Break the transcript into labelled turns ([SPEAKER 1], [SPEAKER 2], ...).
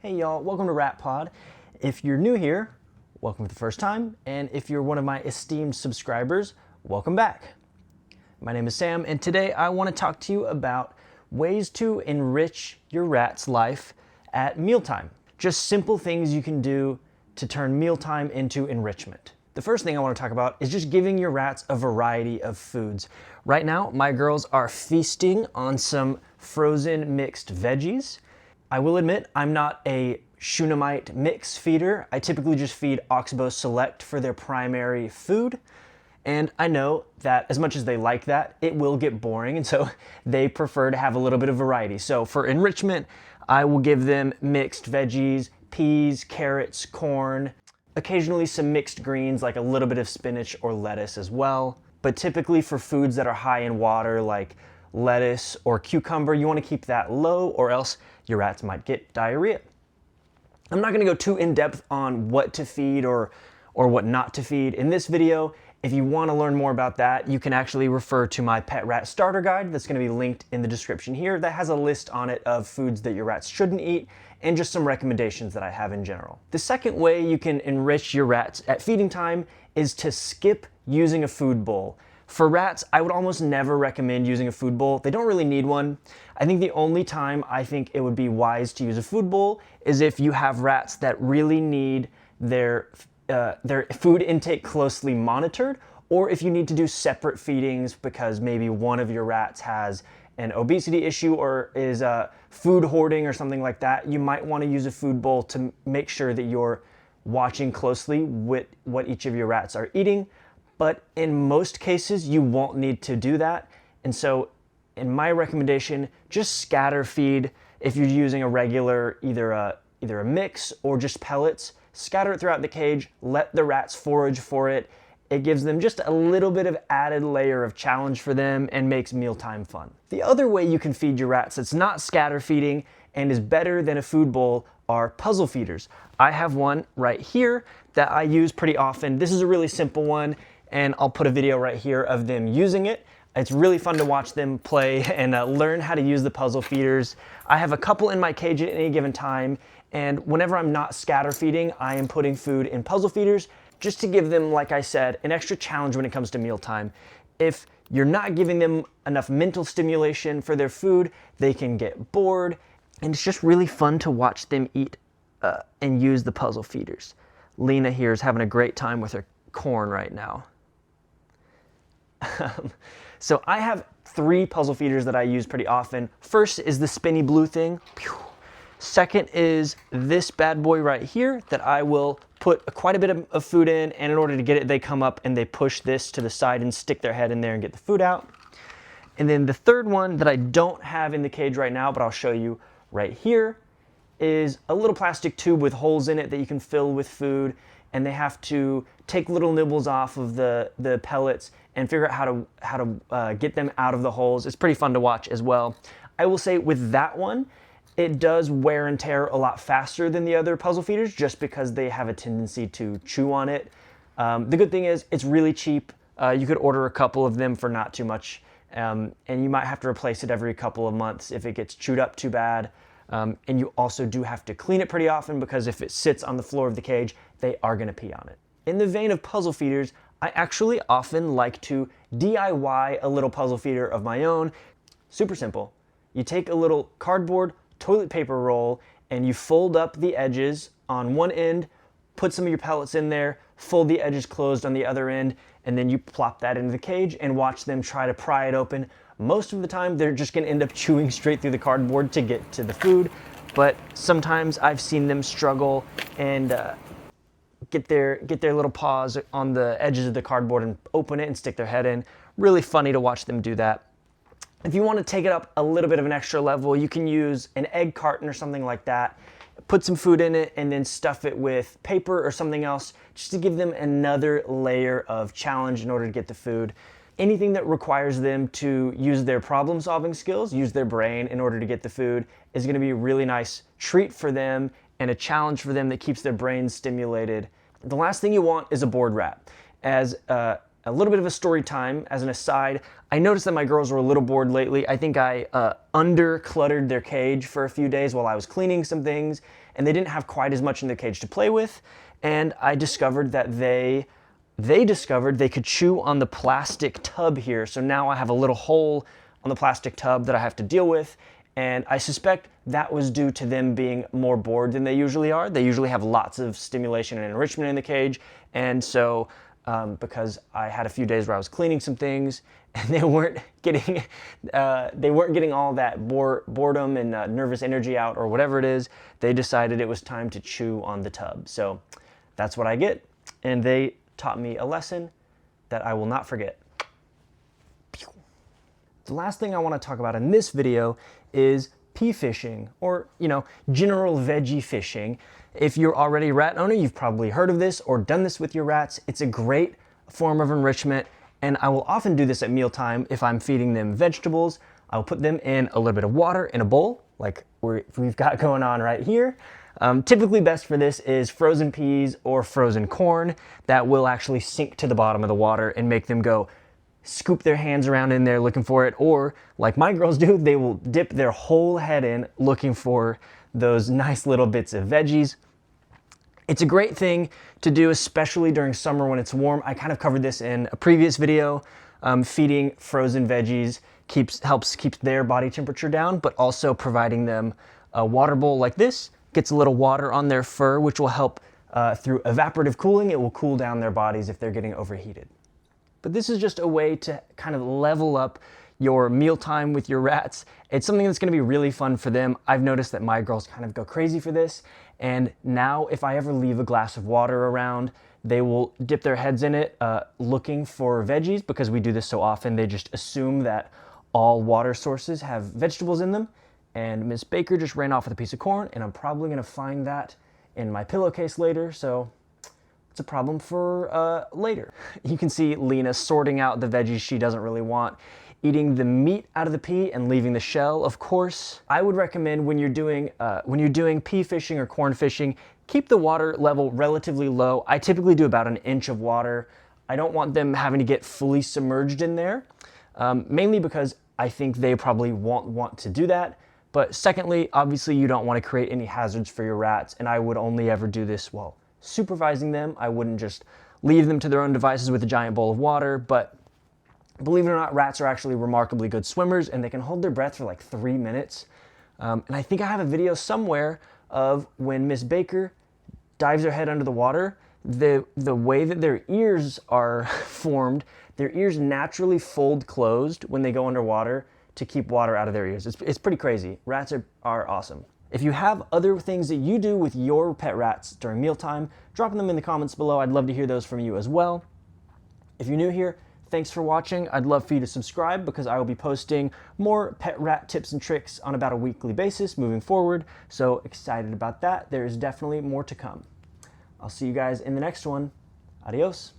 [SPEAKER 1] Hey y'all, welcome to Rat Pod. If you're new here, welcome for the first time, and if you're one of my esteemed subscribers, welcome back. My name is Sam, and today I want to talk to you about ways to enrich your rat's life at mealtime. Just simple things you can do to turn mealtime into enrichment. The first thing I want to talk about is just giving your rats a variety of foods. Right now, my girls are feasting on some frozen mixed veggies. I will admit, I'm not a Shunammite mix feeder. I typically just feed Oxbow Select for their primary food. And I know that as much as they like that, it will get boring, and so they prefer to have a little bit of variety. So for enrichment, I will give them mixed veggies, peas, carrots, corn, occasionally some mixed greens like a little bit of spinach or lettuce as well. But typically for foods that are high in water like lettuce or cucumber, you want to keep that low or else your rats might get diarrhea. I'm not going to go too in depth on what to feed or what not to feed in this video. If you want to learn more about that, you can actually refer to my pet rat starter guide that's going to be linked in the description here that has a list on it of foods that your rats shouldn't eat and just some recommendations that I have in general. The second way you can enrich your rats at feeding time is to skip using a food bowl. For rats, I would almost never recommend using a food bowl. They don't really need one. I think the only time I think it would be wise to use a food bowl is if you have rats that really need their food intake closely monitored, or if you need to do separate feedings because maybe one of your rats has an obesity issue or is food hoarding or something like that. You might want to use a food bowl to make sure that you're watching closely with what each of your rats are eating. But in most cases, you won't need to do that. And so in my recommendation, just scatter feed if you're using a regular, either a mix or just pellets. Scatter it throughout the cage, let the rats forage for it. It gives them just a little bit of added layer of challenge for them and makes mealtime fun. The other way you can feed your rats that's not scatter feeding and is better than a food bowl are puzzle feeders. I have one right here that I use pretty often. This is a really simple one, and I'll put a video right here of them using it. It's really fun to watch them play and learn how to use the puzzle feeders. I have a couple in my cage at any given time, and whenever I'm not scatter feeding, I am putting food in puzzle feeders just to give them, like I said, an extra challenge when it comes to mealtime. If you're not giving them enough mental stimulation for their food, they can get bored, and it's just really fun to watch them eat and use the puzzle feeders. Lena here is having a great time with her corn right now. So I have 3 puzzle feeders that I use pretty often. First is the spinny blue thing. Second is this bad boy right here that I will put quite a bit of food in, and in order to get it, they come up and they push this to the side and stick their head in there and get the food out. And then the third one that I don't have in the cage right now, but I'll show you right here, is a little plastic tube with holes in it that you can fill with food, and they have to take little nibbles off of the pellets and figure out how to get them out of the holes. It's pretty fun to watch as well. I will say with that one, it does wear and tear a lot faster than the other puzzle feeders just because they have a tendency to chew on it. The good thing is it's really cheap. You could order a couple of them for not too much, and you might have to replace it every couple of months if it gets chewed up too bad. And you also do have to clean it pretty often because if it sits on the floor of the cage, they are going to pee on it. In the vein of puzzle feeders, I actually often like to DIY a little puzzle feeder of my own. Super simple. You take a little cardboard toilet paper roll and you fold up the edges on one end, put some of your pellets in there, fold the edges closed on the other end, and then you plop that into the cage and watch them try to pry it open. Most of the time, they're just going to end up chewing straight through the cardboard to get to the food, but sometimes I've seen them struggle and get their little paws on the edges of the cardboard and open it and stick their head in. Really funny to watch them do that. If you want to take it up a little bit of an extra level, you can use an egg carton or something like that. Put some food in it and then stuff it with paper or something else just to give them another layer of challenge in order to get the food. Anything that requires them to use their problem-solving skills, use their brain in order to get the food, is going to be a really nice treat for them and a challenge for them that keeps their brains stimulated. The last thing you want is a bored rat. As a little bit of a story time as an aside. I noticed that my girls were a little bored lately. I think I under-cluttered their cage for a few days while I was cleaning some things, and they didn't have quite as much in the cage to play with. And I discovered that they discovered they could chew on the plastic tub here. So now I have a little hole on the plastic tub that I have to deal with. And I suspect that was due to them being more bored than they usually are. They usually have lots of stimulation and enrichment in the cage. And so because I had a few days where I was cleaning some things and they weren't getting all that boredom and nervous energy out or whatever it is, they decided it was time to chew on the tub. So that's what I get. And they taught me a lesson that I will not forget. The last thing I want to talk about in this video is pea fishing, or general veggie fishing. If you're already a rat owner, you've probably heard of this or done this with your rats. It's a great form of enrichment, and I will often do this at mealtime if I'm feeding them vegetables. I'll put them in a little bit of water in a bowl, like we've got going on right here. Typically best for this is frozen peas or frozen corn that will actually sink to the bottom of the water and make them go scoop their hands around in there looking for it, or like my girls do, they will dip their whole head in looking for those nice little bits of veggies. It's a great thing to do, especially during summer when it's warm. I kind of covered this in a previous video. Feeding frozen veggies helps keep their body temperature down, but also providing them a water bowl like this gets a little water on their fur, which will help through evaporative cooling. It will cool down their bodies if they're getting overheated. But this is just a way to kind of level up your mealtime with your rats. It's something that's gonna be really fun for them. I've noticed that my girls kind of go crazy for this. And now if I ever leave a glass of water around, they will dip their heads in it looking for veggies. Because we do this so often, they just assume that all water sources have vegetables in them. And Miss Baker just ran off with a piece of corn, and I'm probably gonna find that in my pillowcase later. So it's a problem for later. You can see Lena sorting out the veggies she doesn't really want, eating the meat out of the pea and leaving the shell, of course. I would recommend when you're doing pea fishing or corn fishing, keep the water level relatively low. I typically do about an inch of water. I don't want them having to get fully submerged in there, mainly because I think they probably won't want to do that. But secondly, obviously you don't want to create any hazards for your rats, and I would only ever do this while supervising them. I wouldn't just leave them to their own devices with a giant bowl of water. But believe it or not, rats are actually remarkably good swimmers, and they can hold their breath for like 3 minutes. And I think I have a video somewhere of when Miss Baker dives her head under the water, the way that their ears are formed, their ears naturally fold closed when they go underwater to keep water out of their ears. It's pretty crazy. Rats are awesome. If you have other things that you do with your pet rats during mealtime, drop them in the comments below. I'd love to hear those from you as well. If you're new here, thanks for watching. I'd love for you to subscribe because I will be posting more pet rat tips and tricks on about a weekly basis moving forward. So excited about that. There is definitely more to come. I'll see you guys in the next one. Adios.